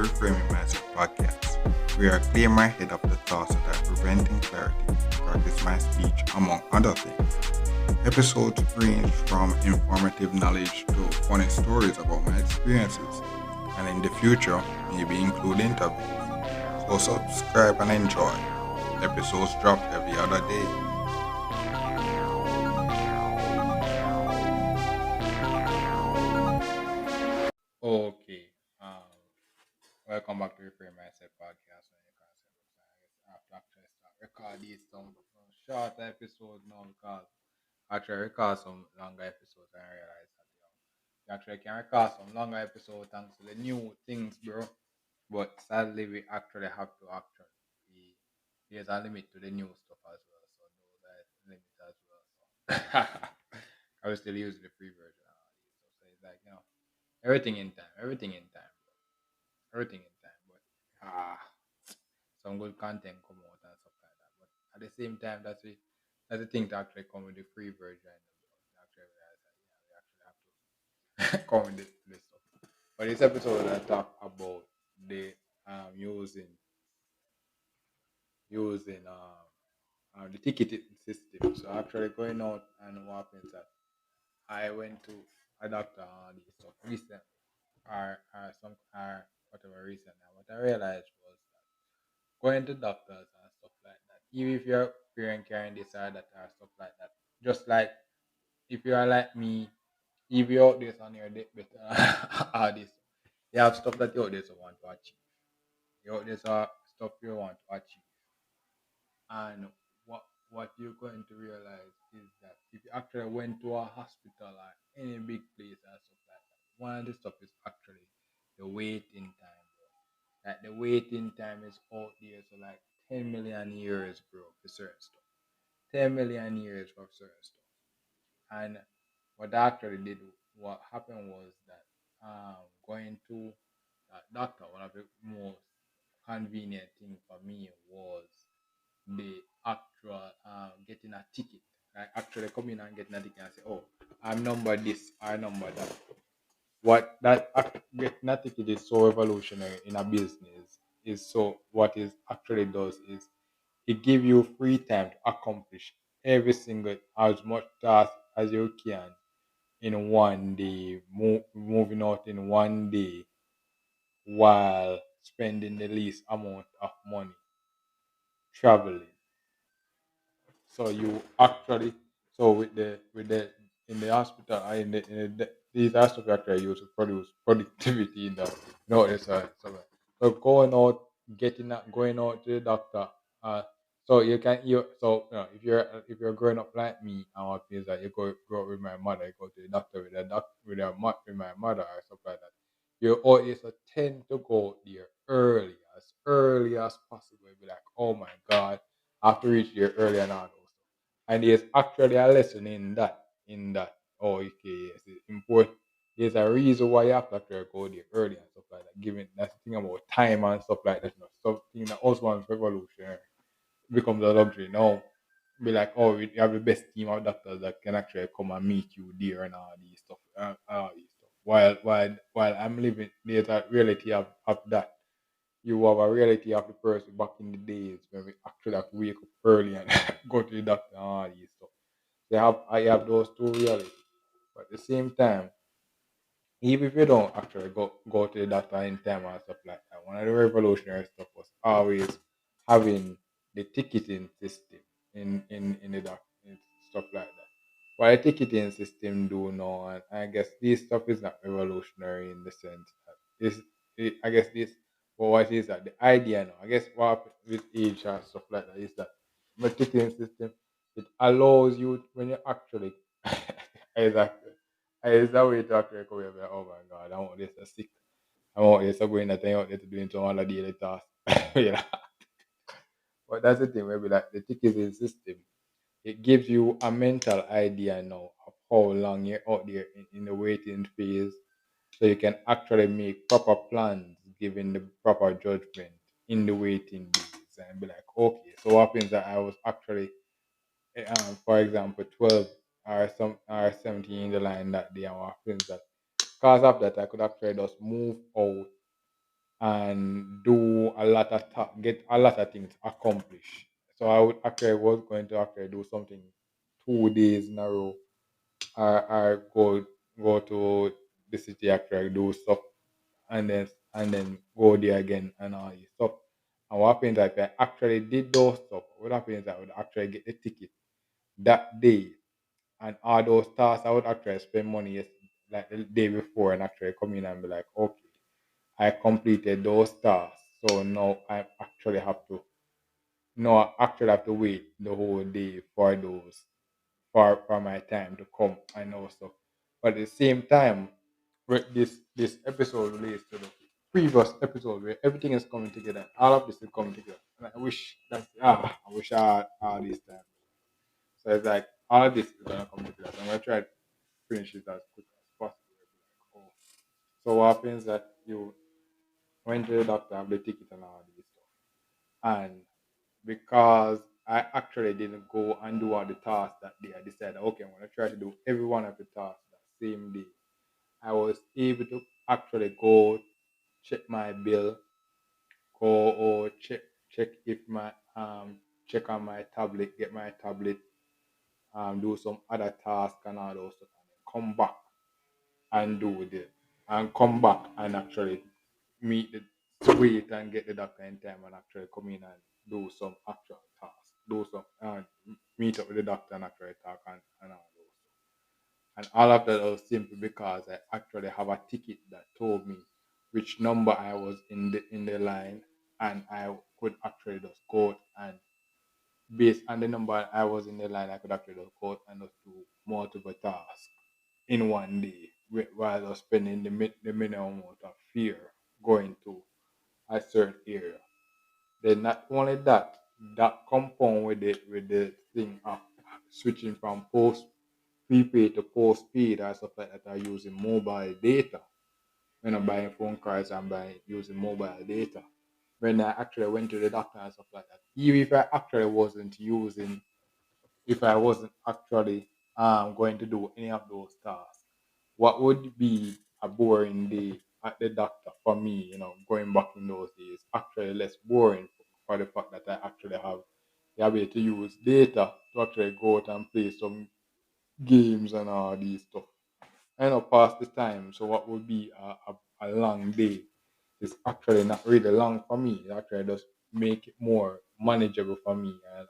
Reframing Mindset podcast. We are clear my head of the thoughts that are preventing clarity, practice my speech, among other things. Episodes range from informative knowledge to funny stories about my experiences, and in the future, maybe include interviews. So subscribe and enjoy. Episodes drop every other day. Okay. Welcome back to Reframe Mindset podcast. When you can say, I have to actually start record these some short episodes now because actually record some longer episodes and I realize that you actually can record some longer episodes thanks to the new things, bro. But sadly, we actually have to actually there's a limit to the new stuff as well. So those are limits as well. So I was still using the free version. And all these stuff. So it's like everything in time, everything in time. But some good content come out and stuff like that. But at the same time, that's the thing to actually come with the free version. You actually realize that we actually have to come with this stuff. But this episode, I talk about the using the ticketing system. So actually going out and what happens that I went to a doctor on this stuff recent or whatever reason. And what I realized was that going to doctors and stuff like that, even if your parent carrying this or that or stuff like that, just like if you are like me, if you're out there on your deathbed all this, you have stuff that you out there so want to achieve. You out there so stuff you want to achieve. And what you're going to realize is that if you actually went to a hospital or any big place and stuff like that, one of the stuff is actually the waiting time, bro. Like the waiting time is out there, so like 10 million years, bro, for certain stuff. 10 million years for certain stuff. And what I actually did, what happened was that going to that doctor, one of the most convenient thing for me was the actual getting a ticket. Like actually come in and getting a ticket and say, oh, I'm number this, I number that. What that getting a ticket is so revolutionary in a business is so what it actually does is it give you free time to accomplish every single as much task as you can in one day, moving out in one day while spending the least amount of money traveling. So you actually so with the in the hospital in the these hospitals actually use to produce productivity in that it's so going out to the doctor so you can you so if you're growing up like me and what means that you grow up with my mother, you go to the doctor with the doc with my mother or stuff like that. You always tend to go there early as possible. Be like, oh my god, I have to reach there early and all those stuff. And there's actually a lesson in that. Oh, okay, yes, it's important. There's a reason why you have to actually go there early and stuff like that. Given that's the thing about time and stuff like that. Something that also one's revolutionary becomes a luxury now. Be like, oh, we have the best team of doctors that can actually come and meet you there and all these stuff, all these stuff. While I'm living, there's a reality of that. You have a reality of the person back in the days when we actually have to wake up early and go to the doctor and all these stuff. I have those two realities. But at the same time, even if you don't actually go to the doctor in time and stuff like that, one of the revolutionary stuff was always having the ticketing system in the doctor and stuff like that. What a ticketing system do now, and I guess this stuff is not revolutionary in the sense that I guess this, but what is that the idea now? I guess what happens with age and stuff like that is that the ticketing system it allows you when you actually exactly. It's that way to actually come here and be like, oh my god, I want this to sick. I want this to go in that thing out there to doing some other daily task. Yeah. But that's the thing, maybe like the ticketing system, it gives you a mental idea now of how long you're out there in the waiting phase. So you can actually make proper plans given the proper judgment in the waiting days and be like, okay, so what happens that I was actually for example, 12 or 17 in the line that day and what happens that because of that I could actually just move out and do a lot of get a lot of things accomplished. So I would actually was going to actually do something 2 days in a row, or go to the city actually do stuff, and then go there again and all this stuff. And what happens is if I actually did those stuff, what happens is I would actually get the ticket that day, and all those tasks I would actually spend money like the day before and actually come in and be like, okay, I completed those tasks. So now I actually have to no, I actually have to wait the whole day for those for my time to come and also. But at the same time, this episode relates to the previous episode where everything is coming together. All of this is coming together. And I wish I had all this time. So it's like all of this is gonna come together. So I'm gonna try to finish it as quick as possible. Like, oh. So what happens that you went to the doctor, have the ticket and all this stuff. And because I actually didn't go and do all the tasks that day, I decided, okay, I'm gonna try to do every one of the tasks that same day. I was able to actually go check my bill, go or check if my check on my tablet, get my tablet, do some other tasks and all those stuff, and then come back and do the and come back and actually meet the wait and get the doctor in time and actually come in and do some actual tasks, do some meet up with the doctor and actually talk and all those. And all of that was simply because I actually have a ticket that told me which number I was in the line, and I could actually just go and based on the number I was in the line, I could actually just go and just do multiple tasks in one day while I was spending the minimum amount of fear going to a certain area. Then not only that, that compound with the thing of switching from post prepaid to postpaid or stuff like that are using mobile data. When I'm buying phone cards, I'm buying using mobile data. When I actually went to the doctor and stuff like that, even if I actually wasn't using, if I wasn't actually going to do any of those tasks, what would be a boring day at the doctor for me, going back in those days, actually less boring for the fact that I actually have the ability to use data to actually go out and play some games and all these stuff. I know past the time, so what would be a long day is actually not really long for me. It actually does make it more manageable for me. And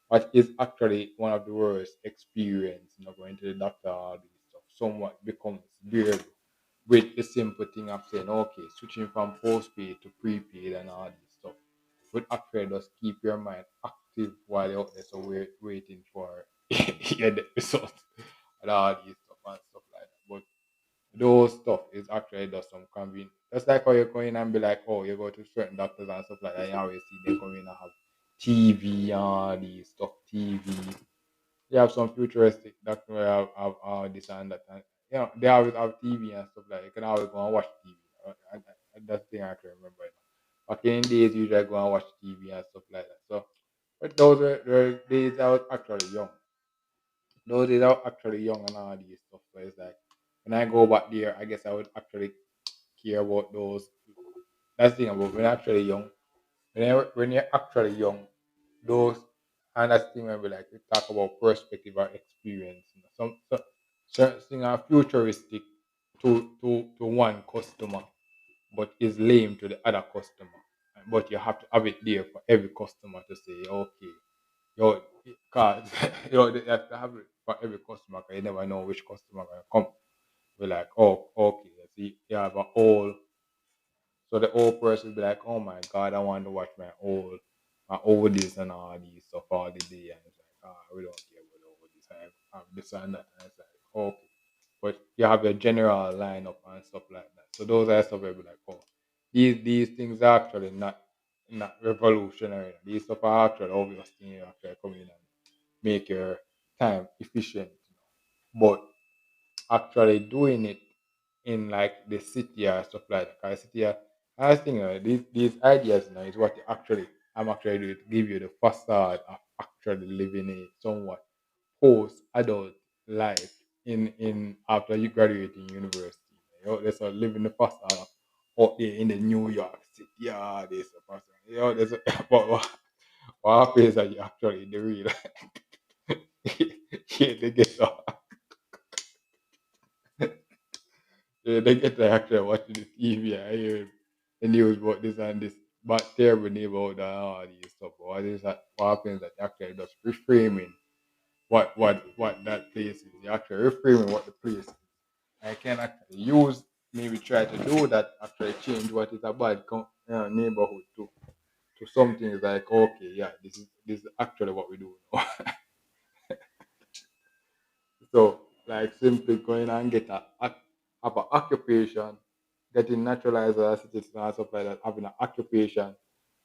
what is actually one of the worst experience, going to the doctor, all these stuff, somewhat becomes bearable with the simple thing of saying, okay, switching from postpaid to prepaid and all this stuff would actually just keep your mind active while you're out there, so we're waiting for the results and all these stuff and stuff like that. But those stuff is actually just some convenient. That's like how you go in and be like, oh, you go to certain doctors and stuff like that. You always see they come in and have TV and all these stuff, TV. They have some futuristic doctor where have all this and that. And, they always have TV and stuff like that. You can always go and watch TV. That's the thing I can remember. Back in the days, usually I go and watch TV and stuff like that. So, but those were days I was actually young. Those days I was actually young and all these stuff. So it's like, when I go back there, I guess I would actually care about those. That's the thing about when you're actually young. When you're actually young, those and that's the thing when we like to talk about perspective or experience. Some certain things are futuristic to one customer, but is lame to the other customer. But you have to have it there for every customer to say, okay, yo, cause you have to have it for every customer, because you never know which customer gonna come. We're like, oh, okay, see, you have a whole, so the old person will be like, oh my god, I want to watch my oldies and all these stuff all the day. And it's like, we don't care about all this. I have this and that. And it's like, okay. But you have your general lineup and stuff like that. So those are stuff where be like, oh, these things are actually not revolutionary. These stuff are actually obvious things you actually come in and make your time efficient. But actually doing it in like the city or stuff like that. Because city, I think these ideas now is what I'm actually doing to give you the facade of actually living a somewhat post adult life in after you graduate in university. That's living the facade of out there in the New York City. Yeah, this a person. You know, there's a, but what happens is that you actually the real yeah, they get yeah, they get to actually watching the TV and hear the news about this and this but terrible neighborhood and all these stuff. But what happens that actually just reframing what that place is. You actually reframing what the place is. I can actually use maybe try to do that actually change what is a bad neighborhood to something like okay yeah this is actually what we do now. So like simply going and get have an occupation, getting naturalized as a citizen and stuff like that, having an occupation.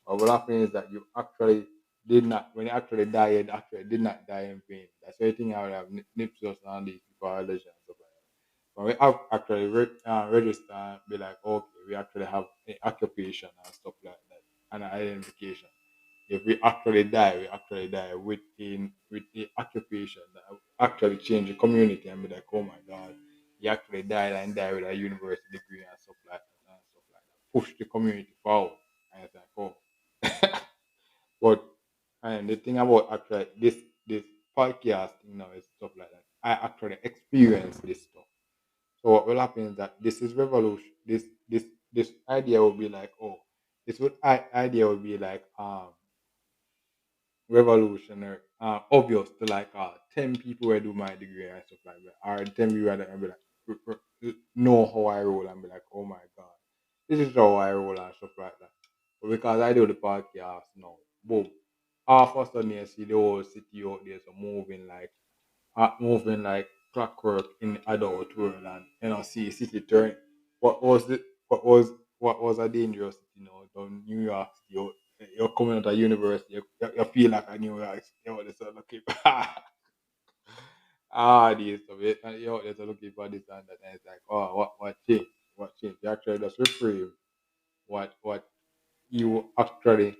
But what happens is that you actually did not when you actually died, actually did not die in vain. That's why I think I would have nips us on these violations and stuff like that. But we have actually register and be like, okay, we actually have an occupation and stuff like that, and an identification. If we actually die with the occupation that will actually change the community and be like, oh my god, he actually died and died with a university degree and stuff like that and stuff like that. Push the community forward. And it's like, oh. But and the thing about actually this podcast thing now is stuff like that. I actually experienced this stuff. So what will happen is that this is revolution. This idea will be like, oh, idea will be like revolutionary, obvious to like 10 people who do my degree and stuff like that, or 10 people that be like, know how I roll and be like, oh my god, this is how I roll and stuff like that. But because I do the podcast now, boom, half of a sudden you see the whole city out there so moving like clockwork in the adult world and see city turn what was the what was a dangerous city down New York City. You're coming out of university, you feel like a New York City, there's a looking this of it and there's a looking for this and that and it's like oh what changed you actually just reframe what you actually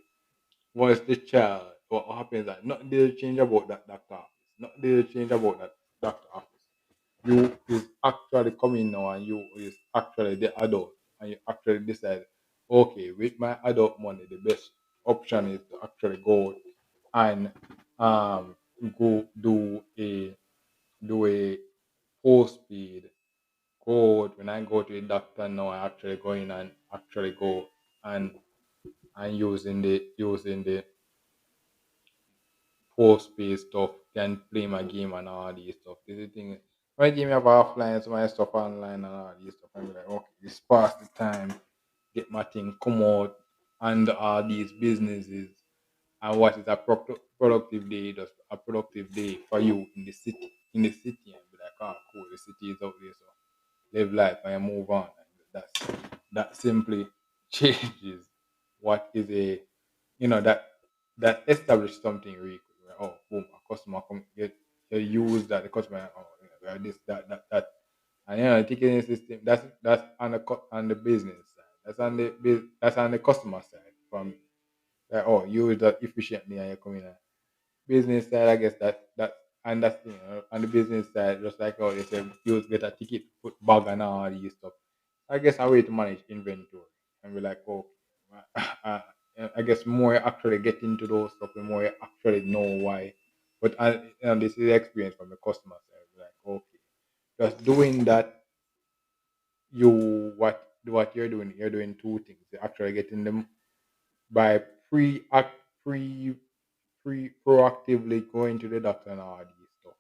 was the child what happens that nothing did change about that doctor office, nothing did change about that doctor office. You is actually coming now and you is actually the adult and you actually decide, okay, with my adult money, the best option is to actually go and um go do a full speed go when I go to the doctor now I actually go in and actually go and using the post-pay stuff, can play my game and all these stuff. This is the thing. When I game have offline, so my stuff online and all these stuff, I'm like, okay, this pass the time, get my thing, come out, and all these businesses, and what is a productive day, just a productive day for you in the city, and be like, oh, cool, the city is out there, so live life and move on. And that simply changes what is a that establish something really quick. Where, oh, boom, a customer come get you use that the customer oh yeah, this that and the ticketing system that's on on the business side. That's on the customer side for me. Like, oh, use that efficiently and you come in. Business side, I guess that and that's on the business side, just like how they say, you get a ticket, put bag and all these stuff. I guess a way to manage inventory and be like, oh, uh, I guess more you actually get into those stuff, the more you actually know why. But and this is the experience from the customer side, like okay, just doing that, what you're doing two things. You're actually getting them by pre act proactively going to the doctor and all these stuff,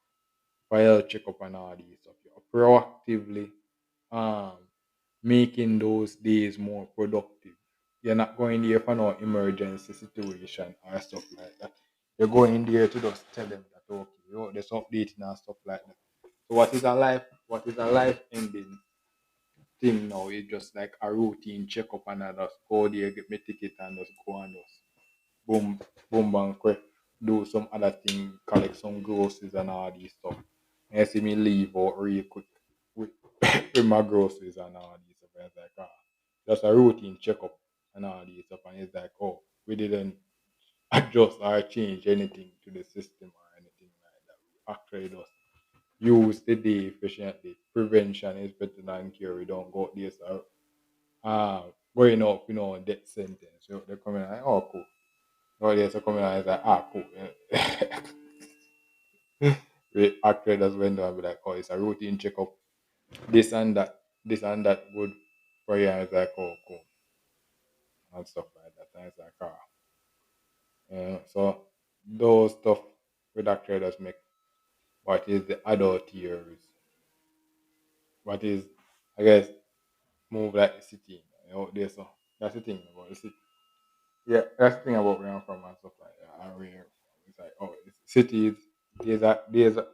for health checkup and all these stuff. You're proactively um making those days more productive. You're not going there for no emergency situation or stuff like that. You're going there to just tell them that okay, there's updating and stuff like that. So what is a life ending thing now is just like a routine checkup and I just go there, get my ticket and just go and just boom, boom, bang, quick, do some other thing, collect some groceries and all these stuff. And you see me leave out real quick with, with my groceries and all these stuff. And it's like, just a routine checkup and all these stuff. And it's like, oh, we didn't adjust or change anything to the system or anything like that. We actually just use the day efficiently. Prevention is better than cure. We don't go this out. uh, going up, death sentence. So they're coming like, oh, cool. Nowadays, they're coming out and like, ah, cool. The actor just went down and be like, oh, it's a routine checkup. This and that good for you. And it's like, oh, cool. And stuff like that. And it's like, ah. So those stuff with actor does make what is the adult years, what is, I guess, move like the city out there. So that's the thing about the city. Yeah, that's the thing about where I'm from and stuff like that. And where it's like, oh, it's cities. There's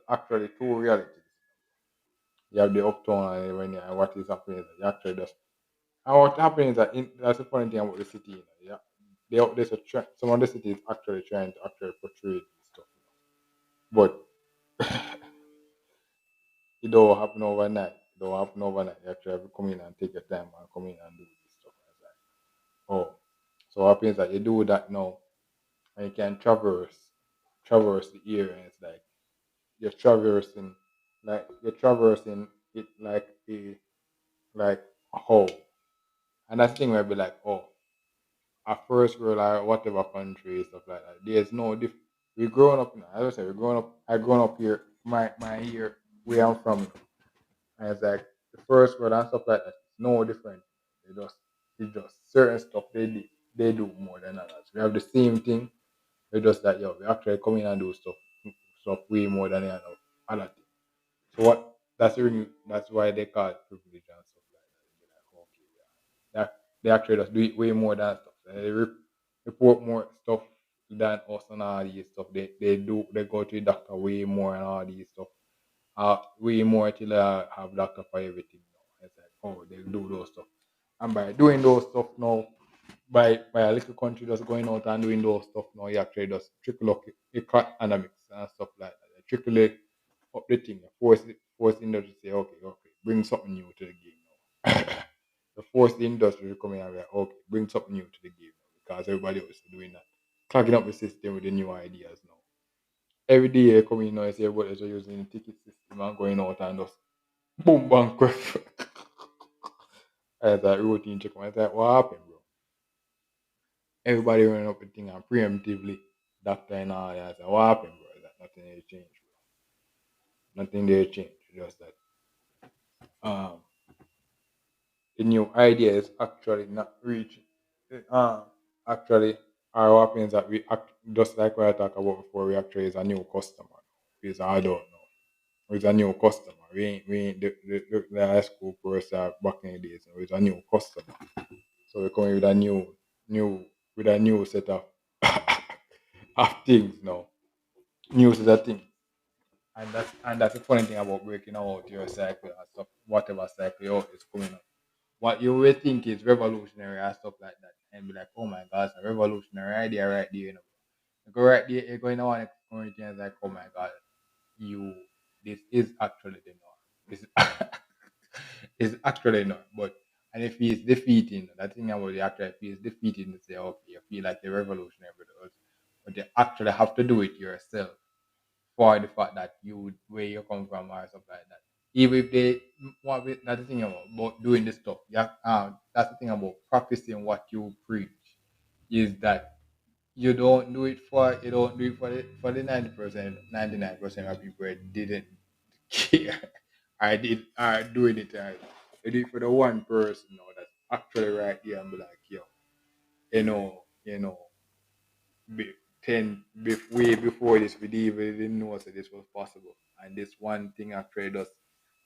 actually two realities. You have the uptown and when and what is happening is that you actually just and what happening is that that's the funny thing about the city. Yeah, there's some of the cities actually trying to actually portray this stuff, but it don't happen overnight. It don't happen overnight. You actually have to come in and take your time and come in and do this stuff. And it's like, oh, so what happens that you do that now and you can traverse the area and it's like you're traversing it like a hole. And that's the thing where be like, oh, at first we're like whatever country, stuff like that. There's no we growing up now. As I said, we're growing up I grown up here, my here where I'm from. And it's like the first word and stuff like that. It's no different. It's just certain stuff they do more than others. We have the same thing. It's just that we actually come in and do stuff way more than the other thing. So what that's why they call it privilege and stuff like that. They're like, okay, yeah. They actually just do it way more than stuff. They report more stuff than us and all these stuff. They go to the doctor way more and all these stuff. Way more till I have doctor for everything now. It's like, oh, they do those stuff. And by doing those stuff now, by a little country just going out and doing those stuff now, you actually just trickle up economics and stuff like that. They trickle it up the thing, force the industry to say, okay, okay, bring something new to the game now. The force the industry to come in and be like, okay, bring something new to the game now because everybody else is doing that. Clogging up the system with the new ideas now. Every day you come in now, you see everybody else are using the ticket system and going out and just boom, bankrupt. As a routine check. I was like, what happened, bro? Everybody running up the thing and preemptively doctor and all that. I said, what happened, bro? That nothing they changed, bro. Nothing they changed. Just that um the new idea is actually not reaching. Um actually our what happens that just like what I talked about before, we actually is a new customer. He's an adult now. He's a new customer. We ain't the high school person back in the days. He's a new customer. So we're coming with a new set of of things now. New set of things. And that's the funny thing about breaking out your cycle and stuff, whatever cycle you're out is coming up. What you will think is revolutionary and stuff like that. And be like, oh my god, it's a revolutionary idea right there. You go right there, you're going to want to community and it's like, oh my god, you this is actually the norm. This is actually not. But and if he's defeating, that thing about the actor, if he's defeating to say, okay, you feel like you're revolutionary with us, but you actually have to do it yourself for the fact that where you come from or stuff like that. Even if they that's the thing about doing this stuff. Yeah, that's the thing about practicing what you preach is that you don't do it for the 90%, 99% of people that didn't care. I did are doing it right. You do it for the one person now that's actually right here and be like, yo, you know, be, way before this, we didn't know that this was possible. And this one thing actually does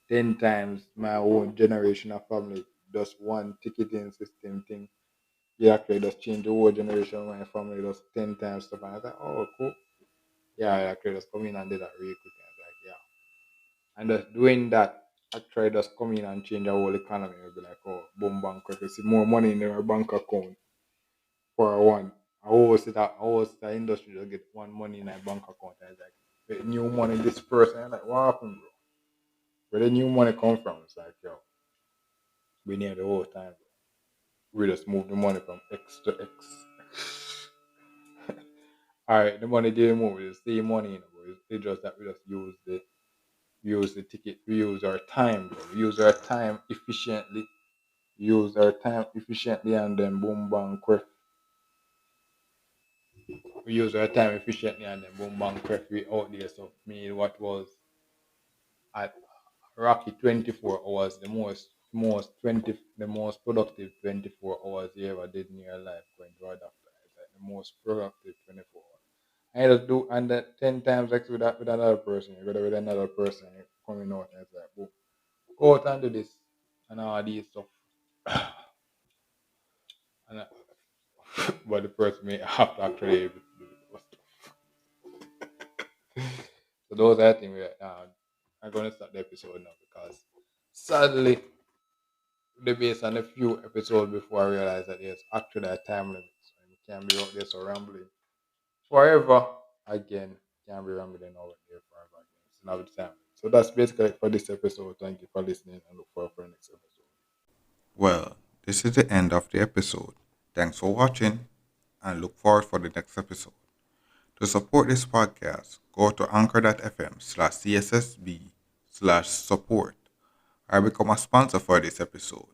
10 times my own generation of family, just one ticketing system thing. Yeah, actually just change the whole generation of my family just 10 times stuff. And I was like, oh, cool. Yeah, I actually just come in and did that really quick. And I was like, yeah. And just doing that, actually just come in and change the whole economy. It'll be like, oh, boom, bank, you see more money in their bank account for one. I always the industry just get one money in a bank account. I was like, with new money this person. I'm like, what happened, bro? Where the new money come from? It's like, yo, we need the whole time, bro. We just move the money from X to X. All right, the money didn't move. It's the same money, bro. It's just that we just use the ticket. We use our time, bro. We use our time efficiently. use our time efficiently and then boom bang quick. We use our time efficiently and then boom bang quick. We out there. So me what was at Rocky 24 hours, the most productive 24 hours you ever did in your life going to a doctor. It's like the most productive 24 hours. I just do and that 10 times X with another person. You go there with another person coming out and it's like boom. Go out and do this and all these stuff. and, but the person may have to actually do the stuff. So those are things we I'm gonna start the episode now because sadly based on a few episodes before I realized that there's actually a time limit. So you can't be out there so rambling forever again. Can't be rambling over there forever again. It's another time. So that's basically it for this episode. Thank you for listening and look forward for the next episode. Well, this is the end of the episode. Thanks for watching and look forward for the next episode. To support this podcast, go to anchor.fm/cssb/support or become a sponsor for this episode.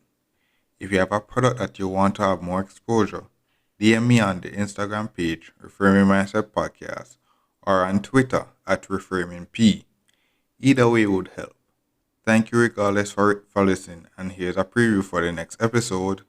If you have a product that you want to have more exposure, DM me on the Instagram page, Reframing Mindset Podcast, or on Twitter at ReframingP. Either way would help. Thank you regardless for listening, and here's a preview for the next episode.